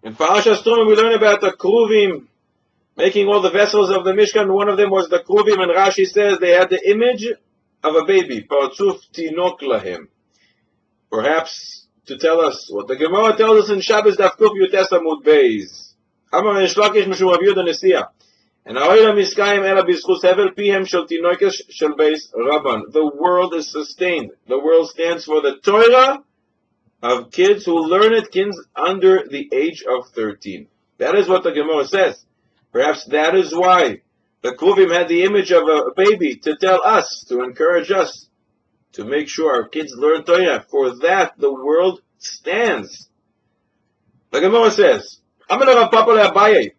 In Parashas Teruma we learn about the Kruvim making all the vessels of the Mishkan. One of them was the Kruvim, and Rashi says they had the image of a baby, Parzuf Tinok Lahem. Perhaps to tell us what the Gemara tells us in Shabbos Daf Kuf Yutes Amud Beis. Amar Reish Lakish Mishum Rav Yehuda Nesia. And Ha'olam Miskayim Ela B'zchus Hevel Pihem Shel Tinokes Shel Beis Rabban. The world is sustained. The world stands for the Torah of kids who learn it, kids under the age of 13. That is what the Gemara says. Perhaps that is why the Kruvim had the image of a baby to tell us, to encourage us, to make sure our kids learn Torah. For that, the world stands. The Gemara says, Amar Rav Papa le'Abaye.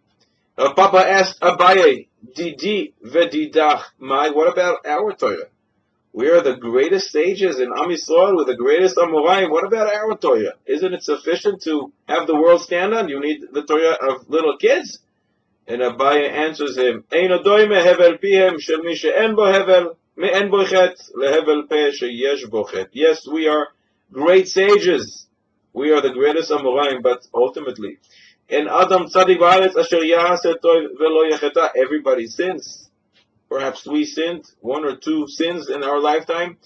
Rav Papa asked Abaye, Didi v'didach mai, what about our Torah? We are the greatest sages in Am Yisrael, we're the greatest Amoraim. What about our Torah? Isn't it sufficient to have the world stand on? You need the Torah of little kids? And Abaye answers him, Ein odoime hevel pihem shel mi she'en bo hevel, me'en bo chet, lehevel peh sheyesh bo chet. Yes, we are great sages. We are the greatest Amoraim, but ultimately, in Adam tzadik v'aretz asher ya'aseh tov v'lo yecheta, everybody sins. Perhaps we sinned, one or two sins in our lifetime.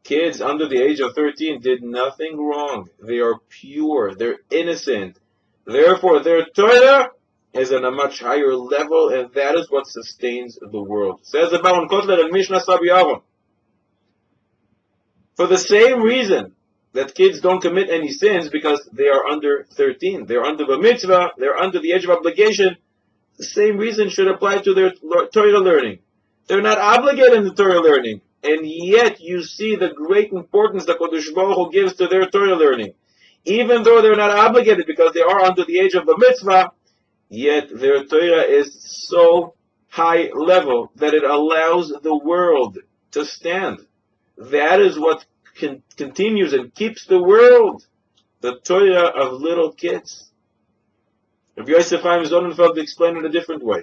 Kids under the age of 13 did nothing wrong. They are pure, they're innocent. Therefore, their Torah is on a much higher level, and that is what sustains the world. Says the Baron Kotler in Mishnah Sabi Aaron. For the same reason that kids don't commit any sins, because they are under 13. They're under the mitzvah, they're under the age of obligation. The same reason should apply to their Torah learning. They're not obligated in the Torah learning, and yet you see the great importance that Kodesh Baruch Hu gives to their Torah learning. Even though they're not obligated because they are under the age of the mitzvah, yet their Torah is so high level that it allows the world to stand. That is what continues and keeps the world, the Torah of little kids. Rabbi Yosef Chaim Sonnenfeld explained it a different way.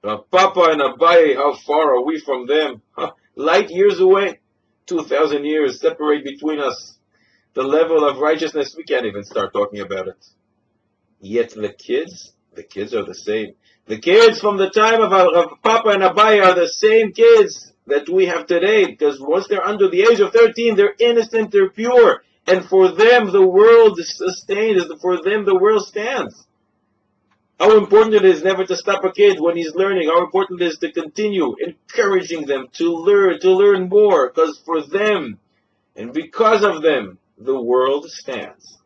Rav Papa and Abaye, how far are we from them? Light years away. 2,000 years separate between us. The level of righteousness, we can't even start talking about it. Yet the kids are the same. The kids from the time of Rav Papa and Abaye are the same kids that we have today, because once they're under the age of 13, they're innocent, they're pure. And for them, the world is sustained. For them, the world stands. How important it is never to stop a kid when he's learning. How important it is to continue encouraging them to learn more. Because for them, and because of them, the world stands.